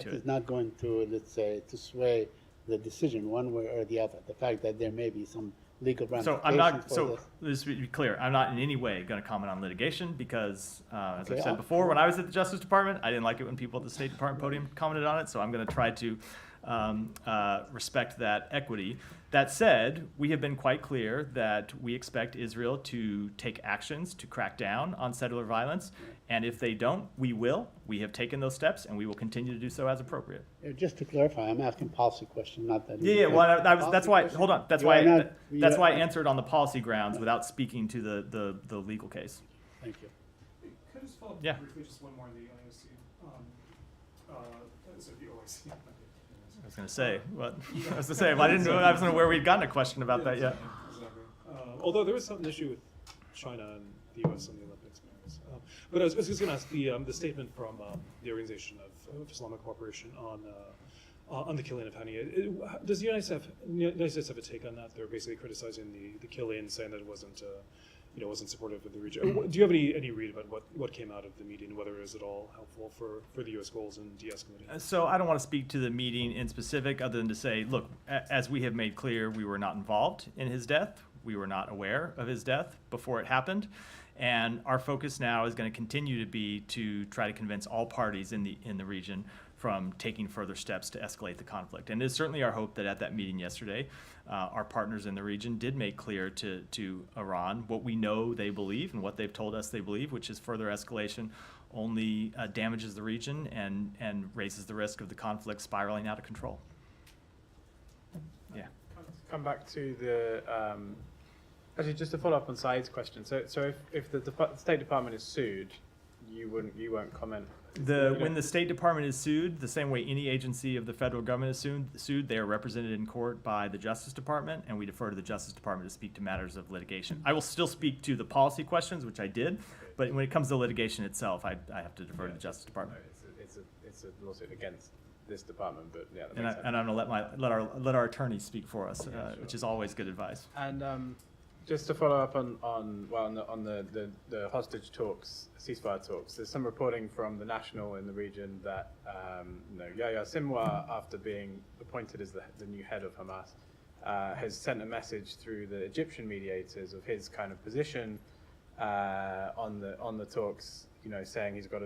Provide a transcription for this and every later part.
to That it. is not going to, let's say, to sway the decision one way or the other. The fact that there may be some legal So ramifications I'm not, for so this. let's be clear, I'm not in any way going to comment on litigation because, as Okay, I've said before, when I was at the Justice Department, I didn't like it when people at the State Department podium commented on it, so I'm going to try to respect that equity. That said, we have been quite clear that we expect Israel to take actions to crack down on settler violence, and if they don't, we will. We have taken those steps, and we will continue to do so as appropriate. Just to clarify, I'm asking policy question, not that. Yeah, well, that's why, Policy hold on, that's question? why, You are not- that's you why I are- answered on the policy grounds without speaking to the legal case. Thank you. Could I just follow up Yeah. briefly, just one more on the IOC? So the OIC. I was gonna say, what, I was gonna say, I didn't know, I wasn't aware we'd gotten a question about that yet. Exactly. Although there was some issue with China and the U.S. on the Olympics. But I was just going to ask the statement from the Organization of Islamic Cooperation on the killing of Hania. Does the United States have a take on that? They're basically criticizing the killing, saying that it wasn't supportive of the region. Do you have any read about what came out of the meeting, whether it was at all helpful for the U.S. goals in de-escalating? So I don't want to speak to the meeting in specific, other than to say, look, as we have made clear, we were not involved in his death. We were not aware of his death before it happened. And our focus now is going to continue to be to try to convince all parties in the region from taking further steps to escalate the conflict. And it is certainly our hope that at that meeting yesterday, our partners in the region did make clear to Iran what we know they believe and what they've told us they believe, which is further escalation only damages the region and raises the risk of the conflict spiraling out of control. Yeah. Come back to the actually, just to follow up on Saeed's question. So if the State Department is sued, you won't comment. When the State Department is sued, the same way any agency of the federal government is sued, they are represented in court by the Justice Department, and we defer to the Justice Department to speak to matters of litigation. I will still speak to the policy questions, which I did, but when it comes to litigation itself, I have to defer to the Justice Department. It's a lawsuit against this department, but yeah. That And, makes sense. and I'm gonna let our attorneys speak for us, Sure. which is always good advice. And just to follow up on the hostage talks, ceasefire talks, there's some reporting from the National in the region that Yahya Sinwar, after being appointed as the new head of Hamas, has sent a message through the Egyptian mediators of his kind of position on the talks, saying he's got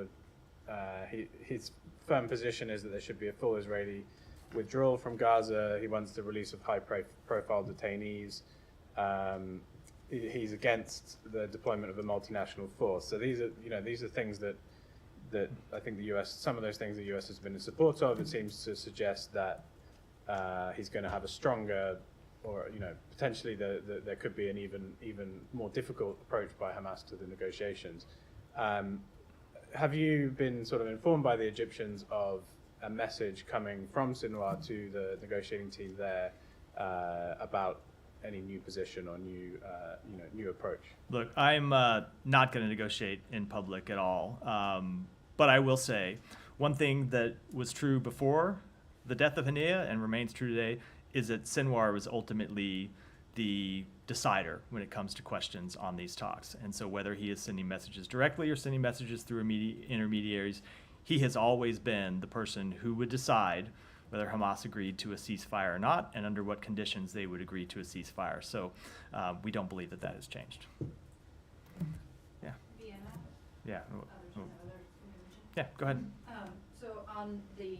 his firm position is that there should be a full Israeli withdrawal from Gaza. He wants the release of high-profile detainees. He's against the deployment of a multinational force. So these are things that I think the U.S. Some of those things the U.S. has been in support of. It seems to suggest that he's going to have a stronger, or potentially there could be an even more difficult approach by Hamas to the negotiations. Have you been sort of informed by the Egyptians of a message coming from Sinwar to the negotiating team there about any new position or new approach? Look, I'm not going to negotiate in public at all, but I will say one thing that was true before the death of Hania and remains true today is that Sinwar was ultimately the decider when it comes to questions on these talks. And so whether he is sending messages directly or sending messages through intermediaries, he has always been the person who would decide whether Hamas agreed to a ceasefire or not, and under what conditions they would agree to a ceasefire. So we don't believe that has changed. Yeah. Vienna. Yeah. Another intervention. Yeah, go ahead. So on the